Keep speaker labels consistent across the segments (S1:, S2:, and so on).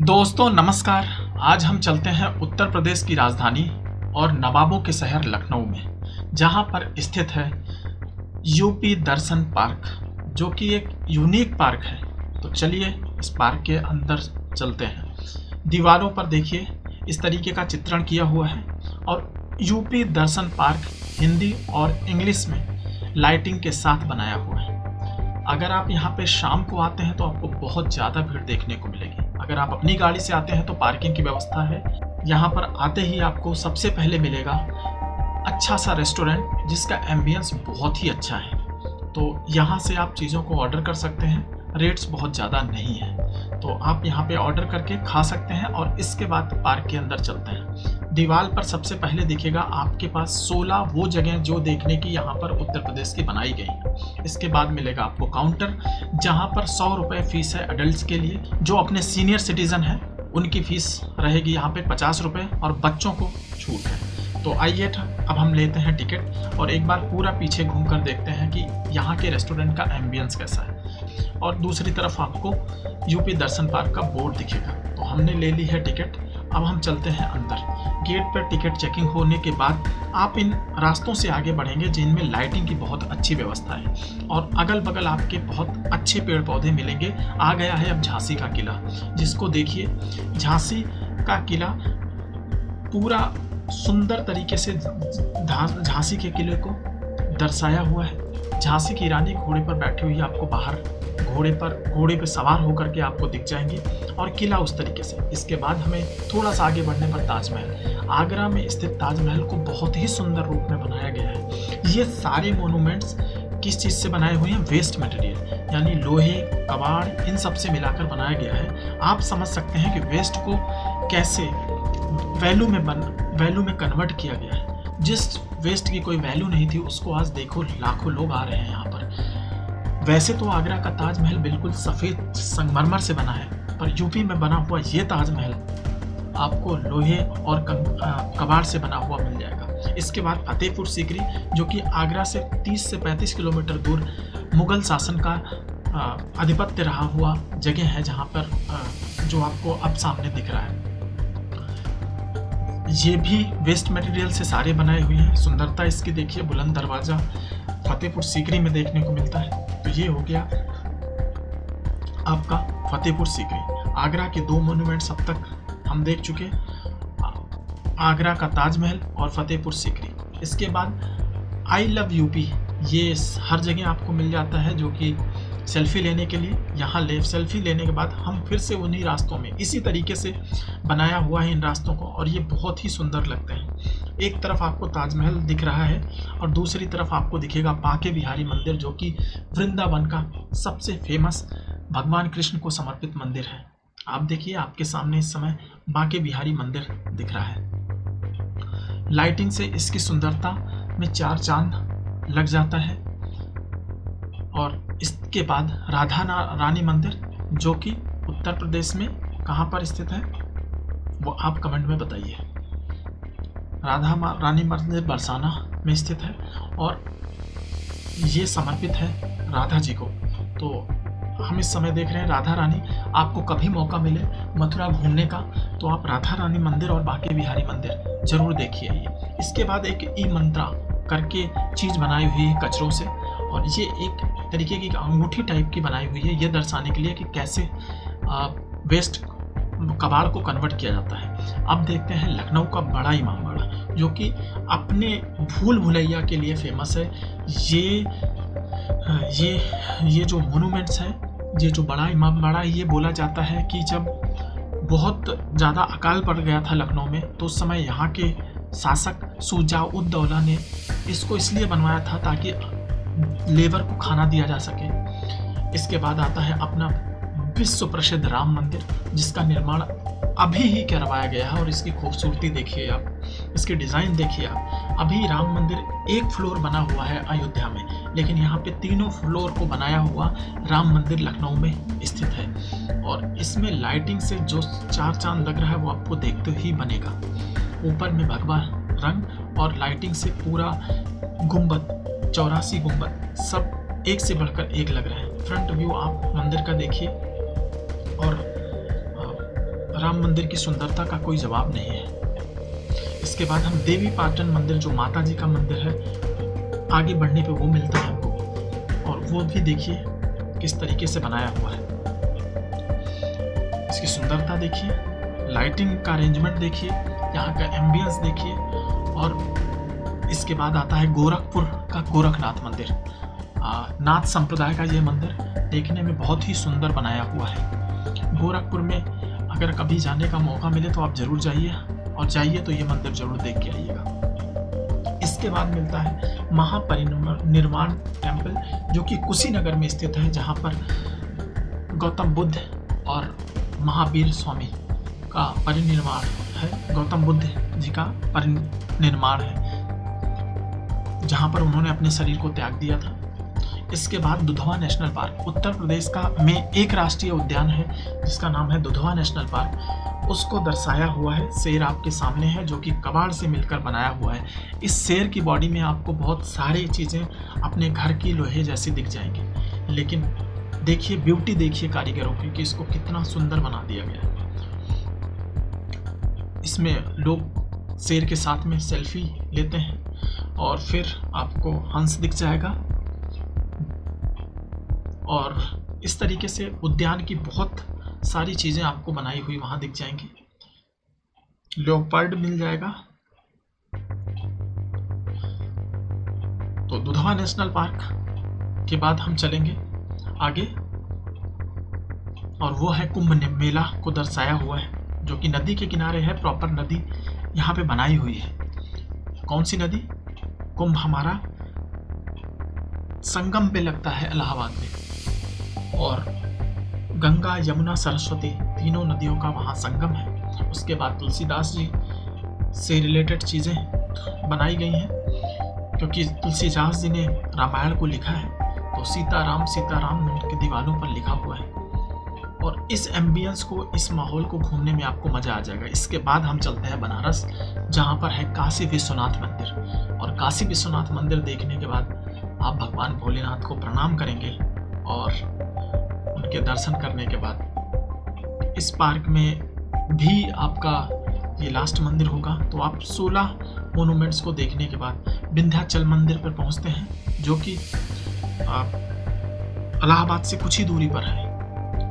S1: दोस्तों नमस्कार। आज हम चलते हैं उत्तर प्रदेश की राजधानी और नवाबों के शहर लखनऊ में, जहां पर स्थित है यूपी दर्शन पार्क, जो कि एक यूनिक पार्क है। तो चलिए इस पार्क के अंदर चलते हैं। दीवारों पर देखिए इस तरीके का चित्रण किया हुआ है और यूपी दर्शन पार्क हिंदी और इंग्लिश में लाइटिंग के साथ बनाया हुआ है। अगर आप यहाँ पे शाम को आते हैं तो आपको बहुत ज़्यादा भीड़ देखने को मिलेगी। अगर आप अपनी गाड़ी से आते हैं तो पार्किंग की व्यवस्था है। यहाँ पर आते ही आपको सबसे पहले मिलेगा अच्छा सा रेस्टोरेंट, जिसका एम्बियंस बहुत ही अच्छा है। तो यहाँ से आप चीज़ों को ऑर्डर कर सकते हैं। रेट्स बहुत ज़्यादा नहीं है, तो आप यहाँ पे ऑर्डर करके खा सकते हैं और इसके बाद पार्क के अंदर चलते हैं। दीवार पर सबसे पहले दिखेगा आपके पास 16 वो जगह जो देखने की यहाँ पर उत्तर प्रदेश की बनाई गई हैं। इसके बाद मिलेगा आपको काउंटर, जहाँ पर 100 रुपये फीस है अडल्ट के लिए। जो अपने सीनियर सिटीजन हैं उनकी फ़ीस रहेगी यहाँ पे 50 रुपये और बच्चों को छूट है। तो आइए अब हम लेते हैं टिकट और एक बार पूरा पीछे घूमकर देखते हैं कि यहाँ के रेस्टोरेंट का एम्बियंस कैसा है। और दूसरी तरफ आपको यूपी दर्शन पार्क का बोर्ड दिखेगा। तो हमने ले ली है टिकट, अब हम चलते हैं अंदर। गेट पर टिकट चेकिंग होने के बाद आप इन रास्तों से आगे बढ़ेंगे जिनमें लाइटिंग की बहुत अच्छी व्यवस्था है और अगल बगल आपके बहुत अच्छे पेड़ पौधे मिलेंगे। आ गया है अब झांसी का किला, जिसको देखिए। झांसी का किला पूरा सुंदर तरीके से झांसी के किले को दर्शाया हुआ है। झांसी की रानी घोड़े पर बैठी हुई आपको बाहर घोड़े पे सवार होकर के आपको दिख जाएंगे और किला उस तरीके से। इसके बाद हमें थोड़ा सा आगे बढ़ने पर ताजमहल, आगरा में स्थित ताजमहल को बहुत ही सुंदर रूप में बनाया गया है। ये सारे मोनूमेंट्स किस चीज़ से बनाए हुए हैं? वेस्ट मटेरियल, यानी लोहे, कबाड़, इन सब से मिलाकर बनाया गया है। आप समझ सकते हैं कि वेस्ट को कैसे वैल्यू में कन्वर्ट किया गया है। जिस वेस्ट की कोई वैल्यू नहीं थी, उसको आज देखो लाखों लोग आ रहे हैं यहाँ पर। वैसे तो आगरा का ताजमहल बिल्कुल सफ़ेद संगमरमर से बना है, पर यूपी में बना हुआ ये ताजमहल आपको लोहे और कबाड़ से बना हुआ मिल जाएगा। इसके बाद फतेहपुर सीकरी, जो कि आगरा से 30 से 35 किलोमीटर दूर मुगल शासन का आधिपत्य रहा हुआ जगह है, जहाँ पर जो आपको अब सामने दिख रहा है। ये भी वेस्ट मटेरियल से सारे बनाए हुए हैं। सुंदरता इसकी देखिए, बुलंद दरवाज़ा फतेहपुर सीकरी में देखने को मिलता है। तो ये हो गया आपका फतेहपुर सीकरी। आगरा के 2 मोन्यूमेंट्स अब तक हम देख चुके, आगरा का ताजमहल और फतेहपुर सीकरी। इसके बाद आई लव यूपी, ये हर जगह आपको मिल जाता है, जो कि सेल्फी लेने के लिए। यहाँ सेल्फी लेने के बाद हम फिर से उन्हीं रास्तों में, इसी तरीके से बनाया हुआ है इन रास्तों को, और ये बहुत ही सुंदर लगते हैं। एक तरफ आपको ताजमहल दिख रहा है और दूसरी तरफ आपको दिखेगा बांके बिहारी मंदिर, जो कि वृंदावन का सबसे फेमस भगवान कृष्ण को समर्पित मंदिर है। आप देखिए, आपके सामने इस समय बांके बिहारी मंदिर दिख रहा है। लाइटिंग से इसकी सुंदरता में 4 चांद लग जाता है। और इसके बाद राधा रानी मंदिर, जो कि उत्तर प्रदेश में कहाँ पर स्थित है वो आप कमेंट में बताइए। राधा रानी मंदिर बरसाना में स्थित है और ये समर्पित है राधा जी को। तो हम इस समय देख रहे हैं राधा रानी। आपको कभी मौका मिले मथुरा घूमने का तो आप राधा रानी मंदिर और बांके बिहारी मंदिर जरूर देखिए। इसके बाद एक ई मंत्रा करके चीज़ बनाई हुई है कचरों से, और ये एक तरीके की अंगूठी टाइप की बनाई हुई है, ये दर्शाने के लिए कि कैसे वेस्ट कबाड़ को कन्वर्ट किया जाता है। अब देखते हैं लखनऊ का बड़ा इमामबाड़ा, जो कि अपने भूल भुलैया के लिए फेमस है। ये जो मोनूमेंट्स हैं, ये जो बड़ा इमामबाड़ा, ये बोला जाता है कि जब बहुत ज़्यादा अकाल पड़ गया था लखनऊ में, तो उस समय यहाँ के शासक शुजा-उद-दौला ने इसको इसलिए बनवाया था ताकि लेबर को खाना दिया जा सके। इसके बाद आता है अपना विश्व प्रसिद्ध राम मंदिर, जिसका निर्माण अभी ही करवाया गया है। और इसकी खूबसूरती देखिए आप, इसकी डिज़ाइन देखिए आप। अभी राम मंदिर 1 फ्लोर बना हुआ है अयोध्या में, लेकिन यहाँ पे 3 फ्लोर को बनाया हुआ राम मंदिर लखनऊ में स्थित है। और इसमें लाइटिंग से जो 4 चांद लग रहा है वो आपको देखते ही बनेगा। ऊपर में भगवा रंग और लाइटिंग से पूरा गुंबद, 84 गुंबद, सब एक से बढ़कर एक लग रहे हैं। फ्रंट व्यू आप मंदिर का देखिए और राम मंदिर की सुंदरता का कोई जवाब नहीं है। इसके बाद हम देवी पाटन मंदिर, जो माता जी का मंदिर है, आगे बढ़ने पे वो मिलता है हमको, और वो भी देखिए किस तरीके से बनाया हुआ है। इसकी सुंदरता देखिए, लाइटिंग का अरेंजमेंट देखिए, यहाँ का एम्बियंस देखिए। और इसके बाद आता है गोरखपुर का गोरखनाथ मंदिर। नाथ संप्रदाय का ये मंदिर देखने में बहुत ही सुंदर बनाया हुआ है। गोरखपुर में अगर कभी जाने का मौका मिले तो आप जरूर जाइए, और जाइए तो ये मंदिर जरूर देख के आइएगा। इसके बाद मिलता है महापरिनिर्वाण टेम्पल, जो कि कुशीनगर में स्थित है, जहाँ पर गौतम बुद्ध और महावीर स्वामी का परिनिर्वाण है। गौतम बुद्ध जी का परिनिर्वाण है, जहाँ पर उन्होंने अपने शरीर को त्याग दिया था। इसके बाद दुधवा नेशनल पार्क, उत्तर प्रदेश का में एक राष्ट्रीय उद्यान है जिसका नाम है दुधवा नेशनल पार्क। उसको दर्शाया हुआ है, शेर आपके सामने है जो कि कबाड़ से मिलकर बनाया हुआ है। इस शेर की बॉडी में आपको बहुत सारी चीज़ें अपने घर की लोहे जैसी दिख जाएंगी, लेकिन देखिए ब्यूटी देखिए कारीगरों की कि इसको कितना सुंदर बना दिया गया है। इसमें लोग शेर के साथ में सेल्फी लेते हैं, और फिर आपको हंस दिख जाएगा। और इस तरीके से उद्यान की बहुत सारी चीज़ें आपको बनाई हुई वहाँ दिख जाएंगी। लेपर्ड मिल जाएगा। तो दुधवा नेशनल पार्क के बाद हम चलेंगे आगे, और वो है कुंभ मेला को दर्शाया हुआ है, जो कि नदी के किनारे है। प्रॉपर नदी यहाँ पे बनाई हुई है। कौन सी नदी? कुंभ हमारा संगम पे लगता है इलाहाबाद में, और गंगा यमुना सरस्वती तीनों नदियों का वहाँ संगम है। उसके बाद तुलसीदास जी से रिलेटेड चीज़ें बनाई गई हैं, क्योंकि तुलसीदास जी ने रामायण को लिखा है, तो सीताराम सीताराम उनकी दीवारों पर लिखा हुआ है। और इस एम्बियंस को, इस माहौल को घूमने में आपको मज़ा आ जाएगा। इसके बाद हम चलते हैं बनारस, जहाँ पर है काशी विश्वनाथ मंदिर। और काशी विश्वनाथ मंदिर देखने के बाद आप भगवान भोलेनाथ को प्रणाम करेंगे, और उनके दर्शन करने के बाद इस पार्क में भी आपका ये लास्ट मंदिर होगा। तो आप 16 मोनूमेंट्स को देखने के बाद विंध्याचल मंदिर पर पहुँचते हैं, जो कि इलाहाबाद से कुछ ही दूरी पर है।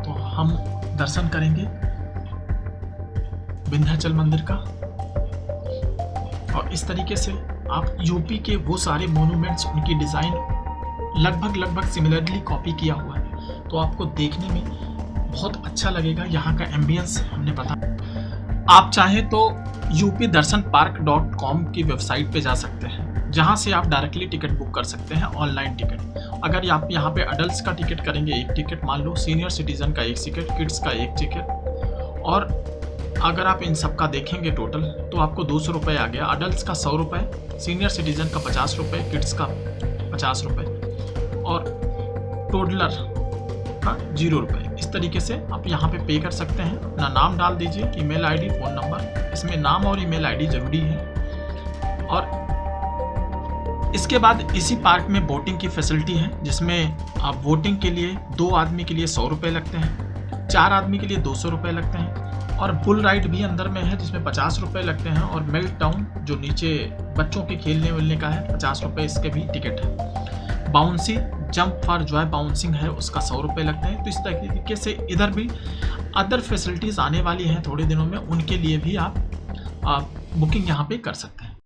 S1: तो हम दर्शन करेंगे विंध्याचल मंदिर का, और इस तरीके से आप यूपी के वो सारे मोनूमेंट्स, उनकी डिज़ाइन लगभग सिमिलरली कॉपी किया हुआ है, तो आपको देखने में बहुत अच्छा लगेगा। यहाँ का एम्बियंस हमने बताया। आप चाहें तो updarsanpark.com की वेबसाइट पे जा सकते हैं, जहाँ से आप डायरेक्टली टिकट बुक कर सकते हैं, ऑनलाइन टिकट। अगर आप यहाँ पे अडल्ट का टिकट करेंगे, एक टिकट मान लो, सीनियर सिटीजन का एक टिकट, किड्स का एक टिकट, और अगर आप इन सब का देखेंगे टोटल तो आपको 200 रुपये आ गया। अडल्ट का 100 रुपये, सीनियर सिटीजन का 50 रुपये, किड्स का 50 रुपये, और टोडलर का 0 रुपये। इस तरीके से आप यहाँ पे पे कर सकते हैं। अपना नाम डाल दीजिए, ईमेल आईडी, फ़ोन नंबर। इसमें नाम और ईमेल आईडी ज़रूरी है। और इसके बाद इसी पार्क में बोटिंग की फैसिलिटी है, जिसमें आप बोटिंग के लिए 2 आदमी के लिए 100 रुपये लगते हैं, 4 आदमी के लिए 200 रुपये लगते हैं, और बुल राइड भी अंदर में है जिसमें 50 रुपये लगते हैं, और मेल्ट टाउन जो नीचे बच्चों के खेलने वेलने का है 50 रुपये इसके भी टिकट है। Bouncy jump for Joy bouncing है, उसका 100 रुपये लगते हैं। तो इस तरीके से इधर भी अदर फैसिलिटीज़ आने वाली हैं थोड़े दिनों में, उनके लिए भी आप बुकिंग यहाँ पे कर सकते हैं।